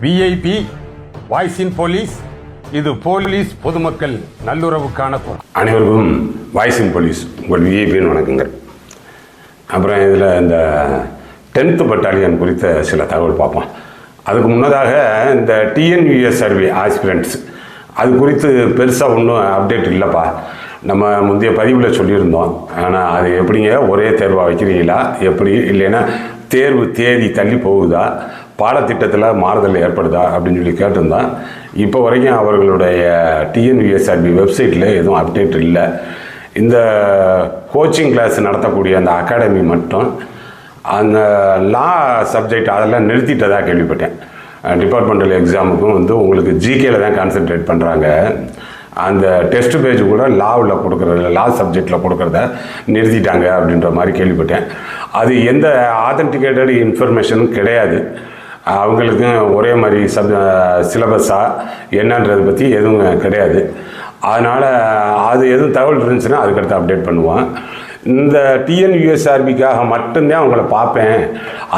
VIP voice இன் police. இது police பொதுமக்கள் நல்லுறவுக்கான குரல். அனைவருக்கும் வாய்ஸ் இன் போலீஸ் உங்கள் விஐபின்னு வணக்கங்கள். அப்புறம் இதில் இந்த 10th பட்டாலியன் குறித்த சில தகவல் பார்ப்போம். அதுக்கு முன்னதாக இந்த டிஎன்யூஎஸ் சர்வே ஆஸ்பிரண்ட்ஸ் அது குறித்து பெருசாக ஒன்றும் அப்டேட் இல்லைப்பா. நம்ம முந்தைய பதிவில் சொல்லியிருந்தோம். ஆனால் அது எப்படிங்க ஒரே தேர்வாக வைக்கிறீங்களா, எப்படி இல்லைன்னா தேர்வு தேதி தள்ளி போகுதா, பாடத்திட்டத்தில் மாறுதல் ஏற்படுதா அப்படின்னு சொல்லி கேட்டிருந்தான். இப்போ வரைக்கும் அவர்களுடைய டிஎன்யூஎஸ்ஆர்பி வெப்சைட்டில் எதுவும் அப்டேட் இல்லை. இந்த கோச்சிங் கிளாஸ் நடத்தக்கூடிய அந்த அகாடமி மட்டும் அந்த லா சப்ஜெக்ட் அதெல்லாம் நிறுத்திட்டதாக கேள்விப்பட்டேன். டிபார்ட்மெண்டல் எக்ஸாமுக்கும் உங்களுக்கு ஜிகேல தான் கான்சென்ட்ரேட் பண்ணுறாங்க. அந்த டெஸ்ட் பேஜ் கூட லாவில் கொடுக்குறத, லா சப்ஜெக்டில் கொடுக்குறத நிறுத்திட்டாங்க அப்படின்ற மாதிரி கேள்விப்பட்டேன். அது எந்த ஆதென்டிகேட்டட் இன்ஃபர்மேஷனும் கிடையாது. அவங்களுக்கும் ஒரே மாதிரி சிலபஸாக என்னன்றதை பற்றி எதுவும் கிடையாது. அதனால் அது எதுவும் தகவல் இருந்துச்சுன்னா அதுக்கடுத்து அப்டேட் பண்ணுவோம். இந்த டிஎன்யூஎஸ்ஆர்பிக்காக மட்டும்தான் அவங்கள பார்ப்பேன்,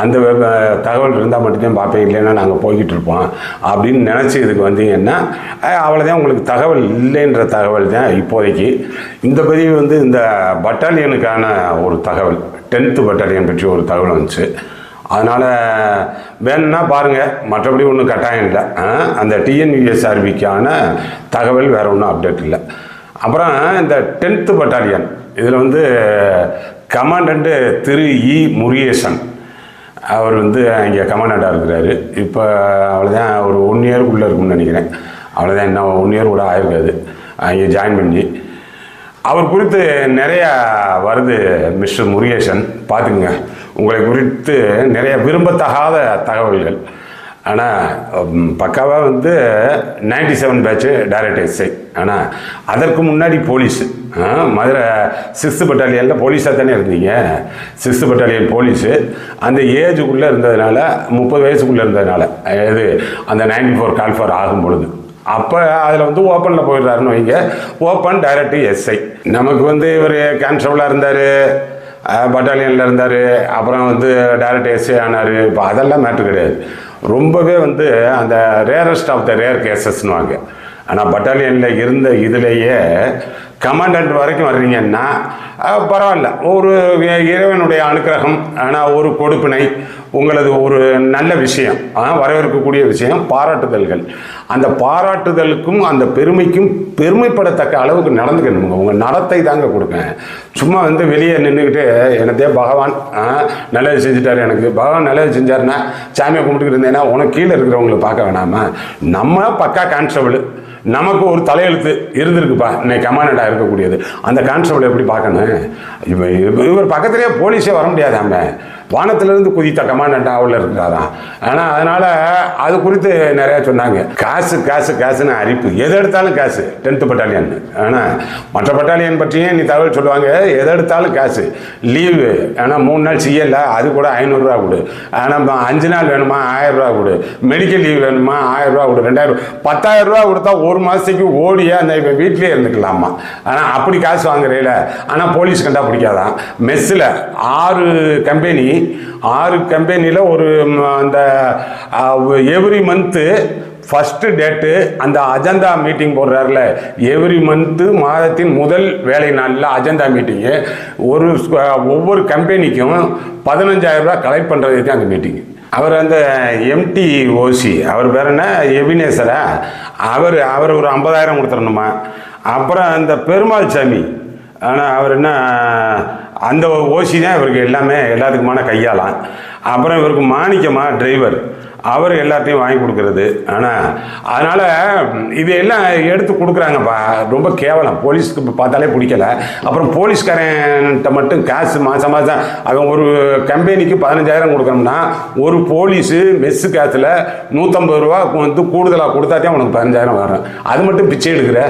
அந்த தகவல் இருந்தால் மட்டும்தான் பார்ப்பேன், இல்லைன்னா நாங்கள் போய்கிட்டு இருப்போம் அப்படின்னு நினச்சி இதுக்கு வந்தீங்கன்னா அவ்வளோதான். உங்களுக்கு தகவல் இல்லைன்ற தகவல் தான் இப்போதைக்கு. இந்த பதிவு இந்த பட்டாலியனுக்கான ஒரு தகவல், 10th பட்டாலியன் பற்றி ஒரு தகவல் வந்துச்சு. அதனால் வேணும்னா பாருங்கள், மற்றபடி ஒன்றும் கட்டாயம் இல்லை. அந்த டிஎன்யூஎஸ்ஆர்பிக்கான தகவல் வேறு ஒன்றும் அப்டேட் இல்லை. அப்புறம் இந்த 10th பட்டாலியன் இதில் கமாண்டண்ட்டு திரு இ முருகேசன் அவர் இங்கே கமாண்டண்ட்டாக இருக்கிறாரு. இப்போ அவ்வளோதான், ஒரு 1 இயருக்குள்ளே இருக்கும்னு நினைக்கிறேன். அவ்வளோதான், இன்னும் 1 இயர் கூட ஆயிருக்காது அங்கே ஜாயின் பண்ணி. அவர் குறித்து நிறையா வருது. மிஸ்டர் முருகேசன் பார்த்துக்குங்க, உங்களை குறித்து நிறைய விரும்பத்தகாத தகவல்கள். ஆனால் பக்காவாக 97 பேட்ச்சு டைரக்ட் எஸ்ஐ. ஆனால் அதற்கு முன்னாடி போலீஸு, மதுரை 6th பட்டாலியனில் போலீஸாக தானே இருந்தீங்க. 6th பட்டாலியன் போலீஸு அந்த ஏஜுக்குள்ளே இருந்ததுனால, 30 வயசுக்குள்ளே இருந்ததுனால, இது அந்த 94 கால் ஃபார் ஆகும் பொழுது அப்போ அதில் ஓப்பனில் போயிடுறாருன்னு வைங்க. Open direct SI. நமக்கு இவர் கான்ஸ்டபிளாக இருந்தார், பட்டாலியனில் இருந்தார், அப்புறம் டைரக்ட் எஸ்ஐ ஆனார். இப்போ அதெல்லாம் மேட்ரு கிடையாது. ரொம்பவே அந்த ரேரஸ்ட் ஆஃப் த ரேர் கேசஸ்னு வாங்க. ஆனால் பட்டாலியனில் இருந்த இதுலேயே கமாண்டண்ட் வரைக்கும் வர்றீங்கன்னா பரவாயில்ல, ஒரு இறைவனுடைய அனுக்கிரகம், ஆனால் ஒரு கொடுப்பினை, உங்களது ஒரு நல்ல விஷயம், வரவேற்கக்கூடிய விஷயம், பாராட்டுதல்கள். அந்த பாராட்டுதலுக்கும் அந்த பெருமைக்கும் பெருமைப்படத்தக்க அளவுக்கு நடந்துக்கணுங்க. உங்கள் நடத்தை தாங்க கொடுங்க. சும்மா வெளியே நின்றுக்கிட்டு எனதே பகவான் நல்லது செஞ்சுட்டாரு, எனக்கு பகவான் நல்லது செஞ்சாருன்னா சாமியை கும்பிட்டுக்கிட்டு இருந்தேன்னா உனக்கு கீழே இருக்கிறவங்களை பார்க்க வேணாமா? நம்ம பக்கா கான்ஸ்டபிள், நமக்கு ஒரு தலையெழுத்து இருந்திருக்குப்பா, இன்னைக்கு கமாண்டண்டாக இருக்கக்கூடியது. அந்த கான்ஸ்டபிள் எப்படி பார்க்கணும்? இவர் பக்கத்துலேயே போலீஸே வர முடியாதாம, வானத்திலிருந்து குதித்த கமாண்டண்டாவில் இருக்கிறாராம். ஆனால் அதனால் அது குறித்து நிறையா சொன்னாங்க. காசு காசு காசுன்னு அரிப்பு, எது எடுத்தாலும் காசு 10th பட்டாலியன். ஆனால் மற்ற பட்டாலியன் பற்றியே நீ தகவல் சொல்லுவாங்க, எது எடுத்தாலும் காசு. லீவு ஆனால் 3 நாள் செய்யல, அது கூட 500 ரூபா கொடு. ஆனால் 5 நாள் வேணுமா 1000 ரூபா கொடு. மெடிக்கல் லீவ் வேணுமா 1000 ரூபா கொடு. 2000 10,000 ரூபா கொடுத்தா 1 மாதத்துக்கு ஓடியா அந்த இப்போ வீட்டிலே இருந்துக்கலாமா? ஆனால் அப்படி காசு வாங்குறீல. ஆனால் போலீஸ் கண்டா பிடிக்காதான். மெஸ்ஸில் 6 கம்பெனி, 6 கம்பெனியில் ஒரு அந்த எவ்ரி மந்த்து ஃபஸ்ட்டு டேட்டு அந்த அஜெண்டா மீட்டிங் போடுறாருல, எவ்ரி மந்த்து மாதத்தின் முதல் வேலை நாளில் அஜெண்டா மீட்டிங்கு. ஒவ்வொரு கம்பெனிக்கும் 15,000 ரூபா கலெக்ட் பண்ணுறதுக்கு அந்த மீட்டிங்கு. அவர் அந்த எம்டிஓசி, அவர் பேர் என்ன, எபினேசரா, அவர் ஒரு 50,000 கொடுத்துடணுமா. அப்புறம் அந்த பெருமாள் சாமி, ஆனால் அவர் என்ன, அந்த ஓசி தான் இவருக்கு எல்லாத்துக்குமான கையாளாம். அப்புறம் இவருக்கு மாணிக்கமா டிரைவர், அவர் எல்லாத்தையும் வாங்கி கொடுக்கறது. ஆனால் அதனால் இது எல்லாம் எடுத்து கொடுக்குறாங்கப்பா. ரொம்ப கேவலம். போலீஸ்க்கு பார்த்தாலே பிடிக்கல. அப்புறம் போலீஸ்காரன்ட்ட மட்டும் காசு மாதம் மாதம் அவன் ஒரு கம்பெனிக்கு 15,000 கொடுக்கணும்னா, ஒரு போலீஸு மெஸ்ஸு காசில் 150 ரூபா கூடுதலாக கொடுத்தாதான் உனக்கு 15,000 வரும். அது மட்டும் பிச்சை எடுக்கிற.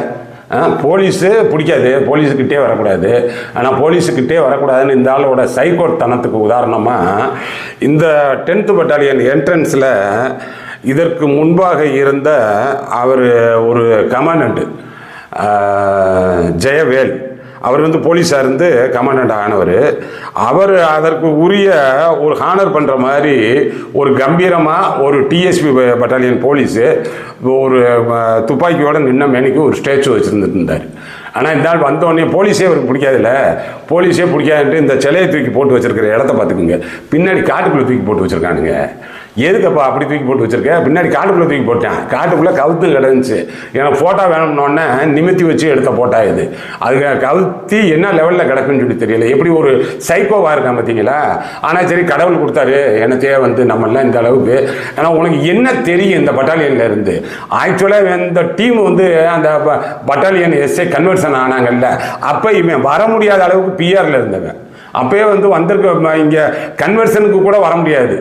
போலீஸு பிடிக்காது, போலீஸுக்கிட்டே வரக்கூடாது. ஆனால் போலீஸுக்கிட்டே வரக்கூடாதுன்னு இந்த ஆளோட சைக்கோத்தனத்துக்கு உதாரணமாக இந்த 10th பட்டாலியன் என்ட்ரன்ஸில் இதற்கு முன்பாக இருந்த அவர் ஒரு கமாண்டண்ட்டு ஜெயவேல், அவர் வந்து போலீஸாக இருந்து கமாண்டண்ட் ஆனவர். அவர் அதற்கு உரிய ஒரு ஹானர் பண்ணுற மாதிரி ஒரு கம்பீரமாக ஒரு டிஎஸ்பி பட்டாலியன் போலீஸு ஒரு துப்பாக்கியோடு நின்ன மேனிக்கு ஒரு ஸ்டேச்சு வச்சுருந்துட்டு இருந்தார். ஆனால் இந்த ஆள் வந்தோடனே போலீஸே அவருக்கு பிடிக்காதுல்ல, போலீஸே பிடிக்காதுன்ட்டு இந்த சிலையை தூக்கி போட்டு வச்சுருக்கிற இடத்த பார்த்துக்குங்க. பின்னாடி காட்டுக்குள்ளே தூக்கி போட்டு வச்சுருக்கானுங்க. எதுக்கப்பா அப்படி தூக்கி போட்டு வச்சிருக்க? பின்னாடி காட்டுக்குள்ளே தூக்கி போட்டேன். காட்டுக்குள்ளே கவுத்து கிடந்துச்சு. எனக்கு ஃபோட்டோ வேணும்னோடனே நிமித்தி வச்சு எடுத்த ஃபோட்டோ இது. அதுக்கு கவுத்தி என்ன லெவலில் கிடக்குன்னு சொல்லி தெரியல. எப்படி ஒரு சைக்கோவாக இருக்கான் பார்த்தீங்களா? ஆனால் சரி, கடவுள் கொடுத்தாரு எனத்தே வந்து நம்மளாம் இந்த அளவுக்கு. ஏன்னா உனக்கு என்ன தெரியும் இந்த பட்டாலியனில் இருந்து? ஆக்சுவலாக இந்த டீம் வந்து அந்த பட்டாலியன் எஸ்ஐ கன்வர்ஷன் ஆனாங்கல்ல, அப்போ இவன் வர முடியாத அளவுக்கு பிஆரில் இருந்தவன். அப்பயே வந்து வந்திருக்க இங்கே கன்வர்ஷனுக்கு கூட வர முடியாது.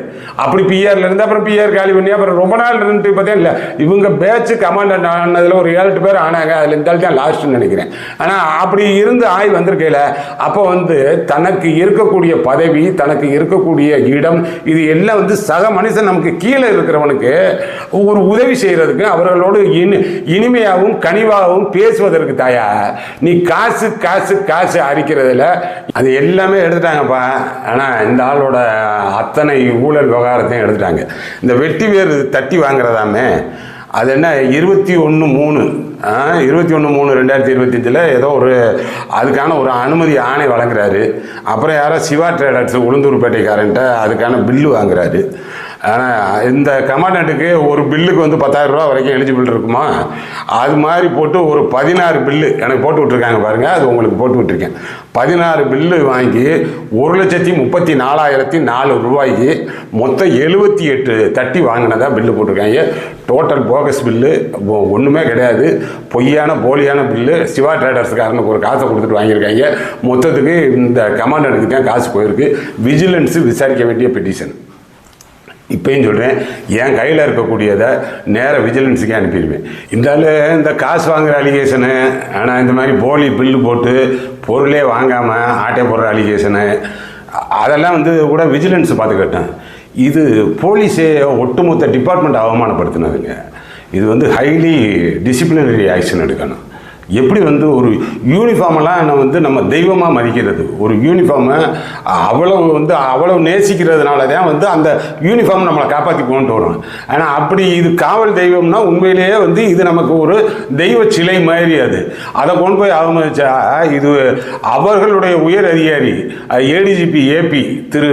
அப்படி பிஆரில் இருந்து அப்புறம் பிஆர் காலி பண்ணி அப்புறம் ரொம்ப நாள் இருந்து பார்த்தே இல்லை. இவங்க பேட்ச் கமாண்டன்ட் ஆனதில் ஒரு 7-8 பேர் ஆனாங்க. அதில் இந்த தான் லாஸ்ட்டுன்னு நினைக்கிறேன். ஆனால் அப்படி இருந்து ஆய் வந்திருக்கையில் அப்போ வந்து தனக்கு இருக்கக்கூடிய பதவி, தனக்கு இருக்கக்கூடிய இடம், இது எல்லாம் வந்து சக மனுஷன் நமக்கு கீழே இருக்கிறவனுக்கு ஒரு உதவி செய்கிறதுக்கு அவர்களோடு இனிமையாகவும் கனிவாகவும் பேசுவதற்கு தாயா நீ காசு காசு காசு அரிக்கிறதுல அது எல்லாமே எடுத்துட்டாங்கப்பா. ஆனால் இந்த ஆளோட அத்தனை ஊழல் விவகாரத்தையும் எடுத்துட்டாங்க. இந்த வெட்டி வேறு தட்டி வாங்குறதாமே, அது என்ன 21/3 21/3/2025 ஏதோ ஒரு அதுக்கான ஒரு அனுமதி ஆணை வழங்குறாரு. அப்புறம் யாரோ சிவா ட்ரேடர்ஸ் உளுந்தூர்பேட்டைக்காரன்ட்ட அதுக்கான பில்லு வாங்குறாரு. ஆனால் இந்த கமாண்டண்ட்டுக்கு ஒரு பில்லுக்கு வந்து 10,000 ரூபா வரைக்கும் எலிஜிபிள் இருக்குமா? அது மாதிரி போட்டு ஒரு 16 பில்லு எனக்கு போட்டு விட்ருக்காங்க பாருங்கள். அது உங்களுக்கு போட்டு விட்டுருக்கேன். 16 பில்லு வாங்கி 1,34,004 ரூபாய்க்கு மொத்தம் 78 தட்டி வாங்கினதா பில்லு போட்டிருக்காங்க. டோட்டல் போகஸ் பில்லு ஒன்றுமே கிடையாது. பொய்யான போலியான பில்லு. சிவா ட்ரேடர்ஸ்காரனுக்கு ஒரு காசை கொடுத்துட்டு வாங்கியிருக்காங்க. மொத்தத்துக்கு இந்த கமாண்டண்ட்டுக்கு தான் காசு போயிருக்கு. விஜிலன்ஸு விசாரிக்க வேண்டிய பெட்டிஷன். இப்போயும் சொல்கிறேன், என் கையில் இருக்கக்கூடியதை நேராக விஜிலன்ஸுக்கே அனுப்பிடுவேன். இந்த காசு வாங்குகிற அலிகேஷனு, ஆனால் இந்த மாதிரி போலி பில்லு போட்டு பொருளே வாங்காமல் ஆட்டை போடுற அலிகேஷனு, அதெல்லாம் வந்து கூட விஜிலன்ஸ் பார்த்துக்கிட்டேன். இது போலீஸே ஒட்டுமொத்த டிபார்ட்மெண்ட் அவமானப்படுத்தினதுங்க. இது வந்து ஹைலி டிசிப்ளினரி ஆக்ஷன் எடுக்கணும். எப்படி வந்து ஒரு யூனிஃபார்மெல்லாம் வந்து நம்ம தெய்வமாக மதிக்கிறது, ஒரு யூனிஃபார்மை அவ்வளவு நேசிக்கிறதுனால தான் வந்து அந்த யூனிஃபார்ம் நம்மளை காப்பாற்றி கொண்டு வரும். ஆனால் அப்படி இது காவல் தெய்வம்னா உண்மையிலேயே வந்து இது நமக்கு ஒரு தெய்வ சிலை மாதிரி. அதை கொண்டு போய் அவமதிச்சா இது அவர்களுடைய உயர் அதிகாரி ஏடிஜிபி ஏபி திரு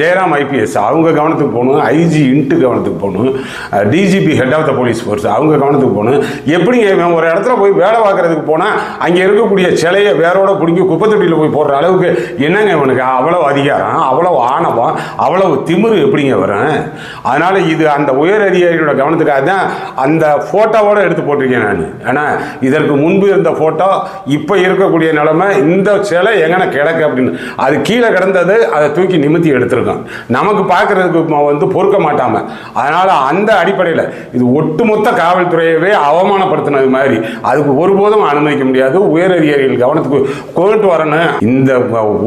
ஜெயராம் ஐபிஎஸ் அவங்க கவனத்துக்கு போகணும். ஐஜி இன்ட்டு கவனத்துக்கு போகணும். DGP head of the police force அவங்க கவனத்துக்கு போகணும். எப்படிங்க ஒரு இடத்துல போய் வேலை பார்க்க போனால் அங்கே இருக்கக்கூடிய சிலையை வேரோட பிடிங்கி குப்பத்தொட்டியில் போய் போடுற அளவுக்கு என்னங்க இவனுக்கு அவ்வளவு அதிகாரம், அவ்வளவு ஆணவம், அவ்வளவு திமிரு எப்படிங்க வரும்? அதனால இது அந்த உயர் அதிகாரியோட கவனத்துக்காக தான் அந்த ஃபோட்டோவோட எடுத்து போட்டிருக்கேன் நான். ஆனால் இதற்கு முன்பு இருந்த ஃபோட்டோ இப்போ இருக்கக்கூடிய நிலைமை, இந்த சிலை எங்கன்னா கிடக்கு அப்படின்னு அது கீழே கிடந்தது, அதை தூக்கி நிமித்தி எடுத்திருக்கோம். நமக்கு பார்க்கறதுக்கு வந்து பொறுக்க மாட்டாம. அதனால அந்த அடிப்படையில் இது ஒட்டுமொத்த காவல்துறையவே அவமானப்படுத்தினது மாதிரி. அதுக்கு ஒருபோதும் அனுமதிக்க முடியாது. உயர் அதிகாரிகள் கவனத்துக்கு கொண்டு வரணும். இந்த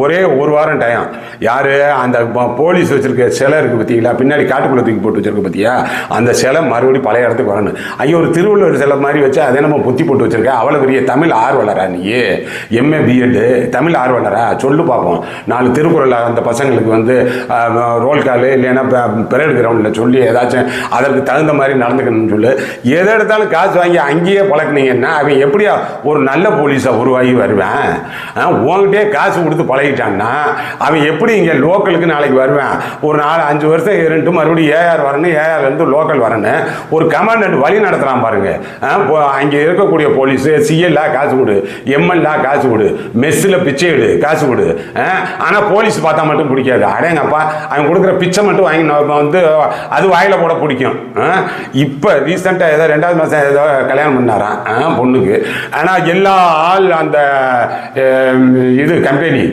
ஒரே ஒரு வாரம் டைம் யாரு அந்த போலீஸ் வச்சிருக்க சிலை இருக்கு பார்த்தீங்களா, பின்னாடி காட்டுக்குள்ள தூக்கி போட்டு வச்சிருக்க பார்த்தியா, அந்த சிலை மறுபடியும் பழைய இடத்துக்கு வரணும். ஐயோ ஒரு திருவள்ளுவர் சிலை மாதிரி வச்சு அதை நம்ம பொத்தி போட்டு வச்சிருக்க. அவ்வளோ பெரிய தமிழ் ஆர்வலரா நீ? எம்ஏ பிஎட் தமிழ் ஆர்வலரா? சொல்லு பார்ப்போம். 4 திருக்குறள் அந்த பசங்களுக்கு வந்து ரோல் கால் இல்லைன்னா பெரேடு கிரவுண்டில் சொல்லி ஏதாச்சும் அதற்கு தகுந்த மாதிரி நடந்துக்கணும்னு சொல்லு. எதை எடுத்தாலும் காசு வாங்கி அங்கேயே பழக்கினீங்கன்னா அவன் எப்படியா ஒரு நல்ல போலீஸாக உருவாகி வருவேன்? உங்ககிட்டே காசு கொடுத்து பழகிட்டான்னா அவன் எப்படி இங்கே லோக்கலுக்கு நாளைக்கு வருவேன்? ஒரு 4-5 வருஷம் இருந்துட்டு மறுபடியும் ஏஆர் வரணும், ஏஆர்லேருந்து லோக்கல் வரணும். ஒரு கமாண்டன்ட் வழி நடத்துகிறான் பாருங்க. அங்கே இருக்கக்கூடிய போலீஸு சிஎல்லா காசு கொடு, எம்எல்ஏ காசு கொடு, மெஸ்ஸில் பிச்சை எடு காசு கொடு. ஆனால் போலீஸ் பார்த்தா மட்டும் பிடிக்காது. அடேங்கப்பா அவன் கொடுக்குற பிச்சை மட்டும் வாங்கி வந்து அது வாயில் போட பிடிக்கும். இப்போ ரீசெண்டாக ஏதோ 2வது மாதம் ஏதோ கல்யாணம் பண்ணாரான் பொண்ணுக்கு. ஆனால் எல்லா ஆள் அந்த இது கம்பெனி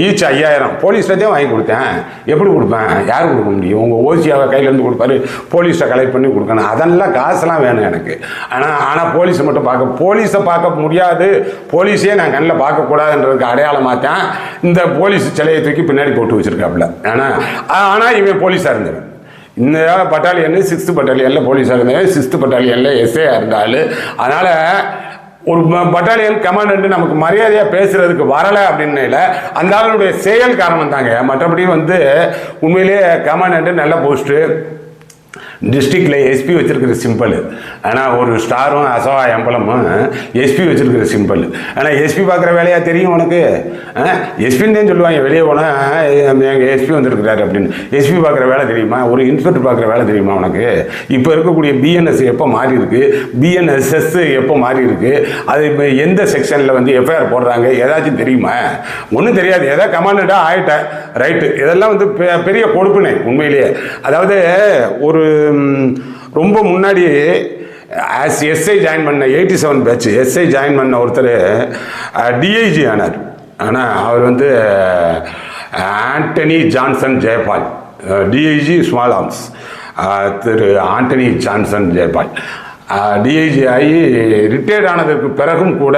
ஈச் 5000 போலீஸ்லேயே வாங்கி கொடுத்தேன். எப்படி கொடுப்பேன்? யார் கொடுக்க முடியும்? உங்கள் ஓசியாவை கையிலேருந்து கொடுப்பாரு, போலீஸை கலெக்ட் பண்ணி கொடுக்கணும். அதெல்லாம் காசுலாம் வேணும் எனக்கு. ஆனால் போலீஸை மட்டும் போலீஸை பார்க்க முடியாது, போலீஸே நான் கண்ணில் பார்க்கக்கூடாதுன்றதுக்கு அடையாளமாக தான் இந்த போலீஸ் சிலையை தூக்கி பின்னாடி போட்டு வச்சுருக்காப்புல. ஆனால் இவன் போலீஸாக இருந்தவன். இந்த பட்டாலியன் 6th பட்டாலியனில் போலீஸாக இருந்தாலும் 6th பட்டாலியனில் எஸ்ஏ இருந்தாலும். அதனால் ஒரு பட்டாலியன் கமாண்டன்ட் நமக்கு மரியாதையாக பேசுறதுக்கு வரலை அப்படின்னையில அந்த ஆளுடைய செயல் காரணம் தாங்க. மற்றபடி வந்து உண்மையிலேயே கமாண்டன்ட் நல்ல போஸ்ட்டு, டிஸ்ட்ரிக்டில் எஸ்பி வச்சிருக்கிற சிம்பிள். ஆனால் ஒரு ஸ்டாரும் அசோகா எம்பளமும் எஸ்பி வச்சிருக்கிற சிம்பிள். ஆனால் எஸ்பி பார்க்குற வேலையாக தெரியும் உனக்கு? எஸ்பின்னு தான் சொல்லுவாங்க. வெளியே போனால் எங்கள் எஸ்பி வந்திருக்கிறாரு அப்படின்னு. எஸ்பி பார்க்குற வேலை தெரியுமா? ஒரு இன்ஸ்பெக்டர் பார்க்குற வேலை தெரியுமா உனக்கு? இப்போ இருக்கக்கூடிய பிஎன்எஸ் எப்போ மாறி இருக்கு, பிஎன்எஸ்எஸ் எப்போ மாறி இருக்கு, அது இப்போ எந்த செக்ஷனில் வந்து எஃப்ஐஆர் போடுறாங்க, ஏதாச்சும் தெரியுமா? ஒன்றும் தெரியாது. ஏதாவது கமாண்டண்டாக ஆகிட்டேன், ரைட்டு. இதெல்லாம் வந்து பெரிய கொடுப்பினை உண்மையிலேயே. அதாவது ஒரு ரொம்ப முன்னாடி எஸ்ஐ ஜாயின் பண்ண 87 பேட்ச் எஸ்ஐ ஜாயின் பண்ண ஒருத்தர் டிஐஜி ஆனார். ஆனால் அவர் வந்து Antony Johnson Jayapal, DIG small arms, திரு ஆண்டனி ஜான்சன் ஜெயபால் டிஐஜி ஆகி ரிட்டையர்ட் ஆனதற்கு பிறகும் கூட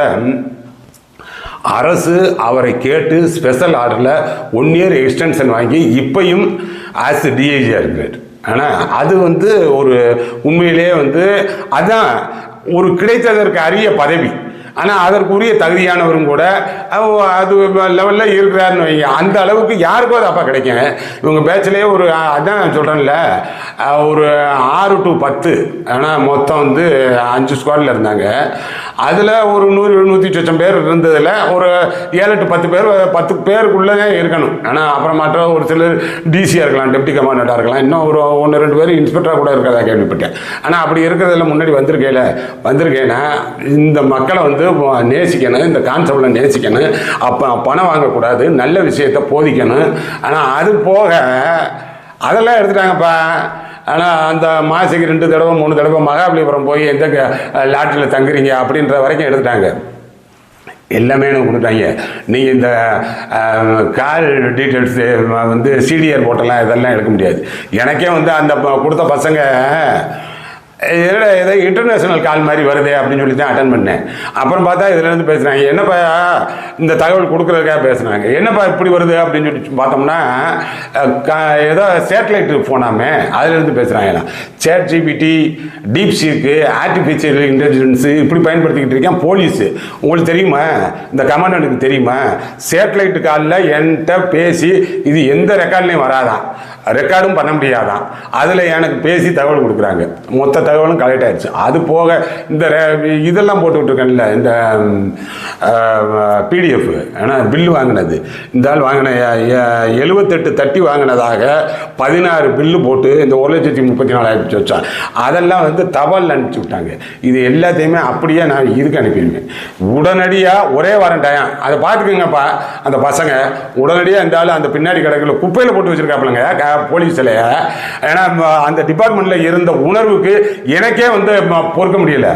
அரசு அவரை கேட்டு ஸ்பெஷல் ஆர்டரில் 1 இயர் எக்ஸ்டென்ஷன் வாங்கி இப்பையும் ஆஸ் டிஐஜியாக இருக்கிறார். ஆனால் அது வந்து ஒரு உண்மையிலேயே வந்து அதுதான் ஒரு கிடைத்ததற்கு அரிய பதவி. ஆனால் அதற்குரிய தகுதியானவரும் கூட அது லெவலில் இருக்கிறாருன்னு வைங்க. அந்த அளவுக்கு யாருக்கும் அது அப்போ கிடைக்கும். இவங்க பேச்சிலே ஒரு அதான் சொல்கிறேன்ல, ஒரு 6 to 10, ஆனால் மொத்தம் வந்து 5 ஸ்குவாடில் இருந்தாங்க. அதில் ஒரு 100-100 பேர் இருந்ததில் ஒரு 7 to 10 பேர் 10 பேருக்குள்ளே தான் இருக்கணும். ஆனால் அப்புறம் மற்ற ஒரு சிலர் டிசியாக இருக்கலாம், டெப்டி கமாண்டண்டாக இருக்கலாம், இன்னும் ஒரு 1-2 பேர் இன்ஸ்பெக்டராக கூட இருக்கிறதா கேள்விப்பட்டேன். ஆனால் அப்படி இருக்கிறதில் முன்னாடி வந்திருக்கேன்னா இந்த மக்களை வந்து நேசிக்கணும், இந்த கான்செப்டில் நேசிக்கணும், அப்போ பணம் வாங்கக்கூடாது, நல்ல விஷயத்தை போதிக்கணும். ஆனால் அது போக அதெல்லாம் எடுத்துட்டாங்கப்பா. ஆனால் அந்த மாதத்துக்கு 2 தடவை 3 தடவை மகாபலிபுரம் போய் எந்த லாட்ஜில் தங்குறீங்க அப்படின்ற வரைக்கும் எடுத்துட்டாங்க. எல்லாமே எனக்கு கொடுத்தாங்க. நீங்கள் இந்த கால் டீட்டெயில்ஸ் வந்து சிடிஆர் போட்டெல்லாம் இதெல்லாம் எடுக்க முடியாது. எனக்கே வந்து அந்த கொடுத்த பசங்க ஏதோ இன்டர்நேஷ்னல் கால் மாதிரி வருது அப்படின்னு சொல்லி தான் அட்டன் பண்ணேன். அப்புறம் பார்த்தா இதுலேருந்து பேசுகிறாங்க, என்னப்பா இந்த தகவல் கொடுக்குறதுக்காக பேசுனாங்க, என்னப்பா இப்படி வருது அப்படின்னு சொல்லி பார்த்தோம்னா ஏதோ சேட்டலைட்டு ஃபோனாமே அதுலேருந்து பேசுகிறாங்க. சேட் ஜிபிடி, டீப் சீக்கு, ஆர்டிஃபிஷியல் இன்டெலிஜென்ஸு இப்படி பயன்படுத்திக்கிட்டு இருக்கேன். போலீஸு உங்களுக்கு தெரியுமா? இந்த கமாண்டனுக்கு தெரியுமா? சேட்டலைட்டு காலில் என்கிட்ட பேசி இது எந்த ரெக்கார்ட்லையும் வராதான், ரெக்கார்டும் பண்ண முடியாதான். அதில் எனக்கு பேசி தகவல் கொடுக்குறாங்க. மொத்த தகவலும் கலெக்ட் ஆயிடுச்சு. அது போக இந்த இதெல்லாம் போட்டுக்கிட்டுருக்கேன்ல, இந்த பிடிஎஃப் ஆனால் பில்லு வாங்கினது, இந்த ஆள் வாங்கின 78 தட்டி வாங்கினதாக 16 பில்லு போட்டு இந்த 1,34,000 வச்சான். அதெல்லாம் வந்து தபால் அனுப்பிச்சி விட்டாங்க. இது எல்லாத்தையுமே அப்படியே நான் இதுக்கு அனுப்பிடுவேன். உடனடியாக ஒரே வாரம் டயம் அதை பார்த்துக்குங்கப்பா. அந்த பசங்க உடனடியாக இந்த ஆள் அந்த பின்னாடி கிடக்குல குப்பையில் போட்டு வச்சுருக்காப்புலங்க போலீஸில். ஏன்னா அந்த டிபார்ட்மெண்ட்டில் இருந்த உணர்வுக்கு எனக்கே வந்து பொறுக்க முடியல.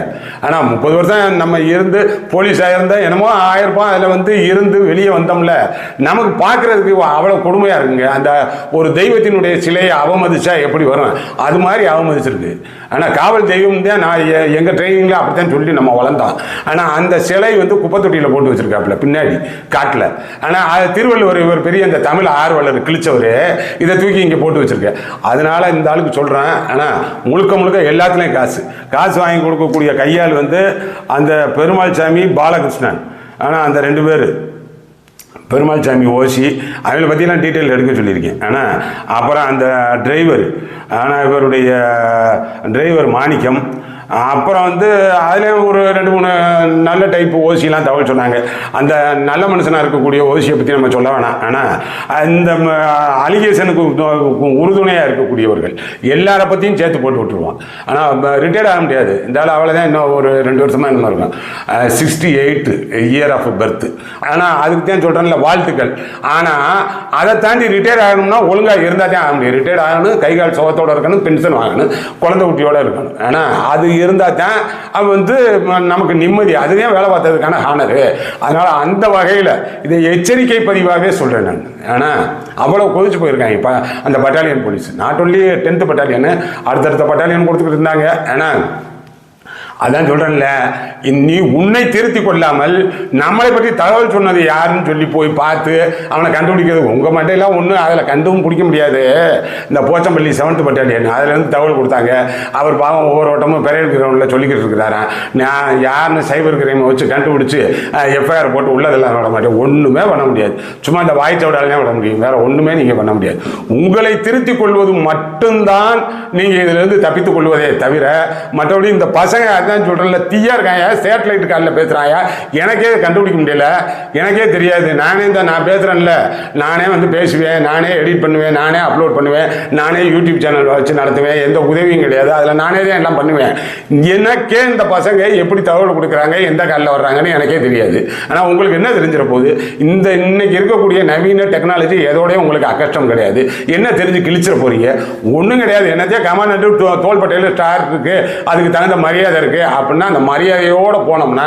ஆனால் 30 வருஷம் நம்ம இருந்து போலீஸாக இருந்தால் என்னமோ ஆயிருப்போம். அதில் வந்து இருந்து வெளியே வந்தோம்ல, நமக்கு பார்க்குறதுக்கு அவ்வளோ கொடுமையாக இருக்குங்க. அந்த ஒரு தெய்வத்தினுடைய சிலையை அவமதிச்சா எப்படி வரும், அது மாதிரி அவமதிச்சிருக்கு. ஆனால் காவல் தெய்வம் தான் நான் எங்கள் ட்ரைனிங்கில் அப்படித்தான் சொல்லி நம்ம வளர்ந்தோம். ஆனால் அந்த சிலை வந்து குப்பை தொட்டியில் போட்டு வச்சுருக்காப்புல பின்னாடி காட்டில். ஆனால் அது திருவள்ளுவர் இவர் பெரிய அந்த தமிழ் ஆர்வலர் கிழிச்சவர் இதை தூக்கி இங்கே போட்டு வச்சுருக்கேன். அதனால இந்த ஆளுக்கு சொல்கிறேன். ஆனால் முழுக்க எல்லாத்துலேயும் காசு வாங்கி கொடுக்கக்கூடிய கையால் வந்து அந்த பெருமாள் சாமி பாலகிருஷ்ணன். ஆனால் அந்த 2 பேர் பெருமாள் சாமி ஓசி அவங்கள பற்றிலாம் டீட்டெயில் எடுக்க சொல்லியிருக்கேன். ஆனால் அப்புறம் அந்த டிரைவர், ஆனால் இவருடைய டிரைவர் மாணிக்கம், அப்புறம் வந்து அதுலேயும் ஒரு 2-3 நல்ல டைப் ஓசிலாம் தகவல் சொன்னாங்க. அந்த நல்ல மனுஷனாக இருக்கக்கூடிய ஓசியை பற்றி நம்ம சொல்ல வேணாம். ஆனால் இந்த அலிகேஷனுக்கு உறுதுணையாக இருக்கக்கூடியவர்கள் எல்லாரை பற்றியும் சேர்த்து போட்டு விட்டுருவான். ஆனால் ரிட்டையர்ட் ஆக முடியாது. இந்த ஆள் அவ்வளோதான், இன்னும் ஒரு 2 வருஷமாக இன்னும் இருக்கும். 68 இயர் ஆஃப் பர்த். ஆனால் அதுக்கு தான் சொல்கிறேன்ல, வாழ்த்துக்கள். ஆனால் அதை தாண்டி ரிட்டையர்ட் ஆகணும்னா ஒழுங்காக இருந்தால் தான் ஆக முடியும். ரிட்டையர்ட் ஆகணும், கை கால் சுகத்தோடு இருக்கணும், பென்ஷன் வாங்கணும், குழந்தை குட்டியோடு இருக்கணும். ஆனால் அது இருந்தால் தான் அது வந்து நமக்கு நிம்மதி. அதுவே வேலை பார்த்ததுக்கான ஹானரு. அதனால் அந்த வகையில் இதை எச்சரிக்கை பதிவாகவே சொல்கிறேன் நான். ஆனால் அவ்வளோ கொதிச்சு போயிருக்காங்க இப்போ அந்த battalion police. Not only 10th battalion, அடுத்தடுத்த பட்டாலியன் கொடுத்துக்கிட்டு இருந்தாங்க. ஏன்னா அதான் சொல்றேன்ல, நீ உன்னை திருத்தி கொள்ளாமல் நம்மளை பற்றி தகவல் சொன்னது யாருன்னு சொல்லி போய் பார்த்து அவனை கண்டுபிடிக்கிறது உங்க மட்டையெல்லாம் ஒன்றும் அதில் கண்டும் பிடிக்க முடியாது. இந்த போச்சம்பள்ளி 7th பட்டாலியன் அதுல இருந்து தகவல் கொடுத்தாங்க. அவர் பாவம் ஒவ்வொரு வட்டமும் பெரிய கிரவுண்டில் சொல்லிக்கிட்டு இருக்கிறாராம், நான் யாருன்னு சைபர் கிரைமை வச்சு கண்டுபிடிச்சு எஃப்ஐஆர் போட்டு உள்ளதெல்லாம் விட மாட்டேன். ஒன்றுமே பண்ண முடியாது. சும்மா இந்த வாய்ச்சவடாலே விட முடியும், வேற ஒன்றுமே நீங்கள் பண்ண முடியாது. உங்களை திருத்திக் கொள்வது மட்டும்தான் நீங்கள் இதிலிருந்து தப்பித்துக் கொள்வதே தவிர மற்றபடி இந்த பசங்க அதான் சொல்கிறேன்ல, தீயா இருக்காங்க, சேட்டலைட் காலில் பேசுகிறாங்க, எனக்கே கண்டுபிடிக்க முடியல, எனக்கே தெரியாது. நான் பேசுகிறேன்ல, நானே வந்து பேசுவேன், நானே எடிட் பண்ணுவேன், நானே அப்லோட் பண்ணுவேன், நானே யூடியூப் சேனல் வச்சு நடத்துவேன், எந்த உதவியும் கிடையாது. அதில் நானே தான் எல்லாம் பண்ணுவேன். எனக்கே இந்த பசங்க எப்படி தகவல் கொடுக்குறாங்க, எந்த காலில் வர்றாங்கன்னு எனக்கே தெரியாது. ஆனால் உங்களுக்கு என்ன தெரிஞ்சிட போகுது? இன்னைக்கு இருக்கக்கூடிய நவீன டெக்னாலஜி எதோடய உங்களுக்கு அக்கஷ்டம் கிடையாது. என்ன தெரிஞ்சு கிழிச்சிட போறீங்க? ஒன்றும் கிடையாது. என்னத்தையே கமாண்ட் தோள்பட்டையில் ஸ்டார் இருக்கு, அதுக்கு தகுந்த மரியாதை இருக்கு அப்படின்னா அந்த மரியாதையோடு போனோம்னா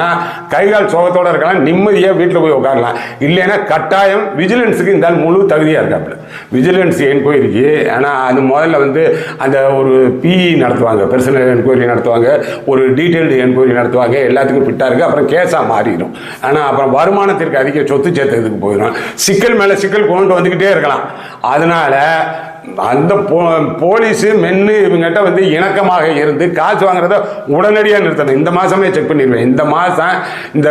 கைகால் சோகத்தோடு இருக்கலாம், நிம்மதியாக வீட்டில் போய் உட்காரலாம். இல்லைன்னா கட்டாயம் விஜிலன்ஸுக்கு இந்த முழு தகுதியாக இருக்காப்புல. விஜிலன்ஸ் என்கொயரிக்கு ஆனால் அது முதல்ல வந்து அந்த ஒரு பிஇ நடத்துவாங்க, பர்சனல் என்கொயரி நடத்துவாங்க, ஒரு டீட்டெயில்டு என்கொயரி நடத்துவாங்க, எல்லாத்துக்கும் ஃபிட்டாக இருக்குது. அப்புறம் கேஸாக மாறிடும். ஆனால் அப்புறம் வருமானத்திற்கு அதிக சொத்து சேர்த்ததுக்கு போயிடும். சிக்கல் மேலே சிக்கல் கொண்டு வந்துக்கிட்டே இருக்கலாம். அதனால அந்த போலீஸு மென்னு இவங்ககிட்ட வந்து இணக்கமாக இருந்து காசு வாங்குறத உடனடியாக நிறுத்தணும். இந்த மாதமே செக் பண்ணிடுவேன். இந்த மாதம் இந்த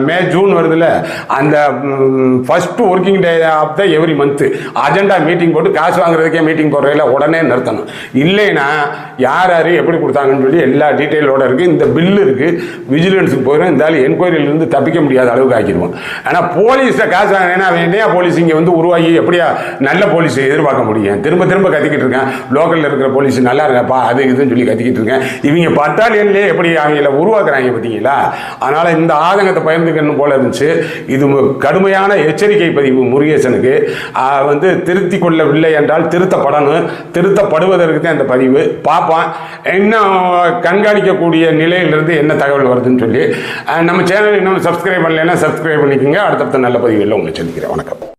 மே ஜூன் வருதுல்ல, அந்த first working day of the every month agenda meeting போட்டு காசு வாங்குறதுக்கே மீட்டிங் போடுறதில்ல, உடனே நிறுத்தணும். இல்லைன்னா யார் யார் எப்படி கொடுத்தாங்கன்னு சொல்லி எல்லா டீட்டெயிலோடு இருக்குது. இந்த பில்லு இருக்குது, விஜிலன்ஸுக்கு போயிடும். இந்த ஆள் என்கொயரியிலிருந்து தப்பிக்க முடியாத அளவுக்கு ஆக்கிடுவோம். ஆனால் போலீஸை காசு வாங்கினா வேண்டியா போலீஸ் இங்கே வந்து உருவாகி எப்படியா நல்ல போலீஸ் எதிர்பார்க்க முடியும்? திரும்ப திரும்ப கத்திக்கிட்டு இருக்கேன், லோக்கல்ல இருக்கிற போலீஸ் நல்லா இருக்கப்பா அது இதுன்னு சொல்லி கத்திக்கிட்டு இருக்கேன். இவங்க பட்டாலியன்லேயே எப்படி அவங்கள உருவாக்குறாங்க பார்த்தீங்களா? அதனால இந்த ஆதங்கத்தை பயந்துக்கணும் போல இருந்துச்சு. இது கடுமையான எச்சரிக்கை பதிவு முருகேசனுக்கு. வந்து திருத்தி கொள்ளவில்லை என்றால் திருத்தப்படணும், திருத்தப்படுவதற்கு தான் இந்த பதிவு. பார்ப்போம் இன்னும் கண்காணிக்கக்கூடிய நிலையிலிருந்து என்ன தகவல் வருதுன்னு சொல்லி. நம்ம சேனல் இன்னும் சப்ஸ்கிரைப் பண்ணலைன்னா சப்ஸ்கிரைப் பண்ணிக்கோங்க. அடுத்தடுத்த நல்ல பதிவுகளில் உங்களை சந்திக்கிறேன். வணக்கம்.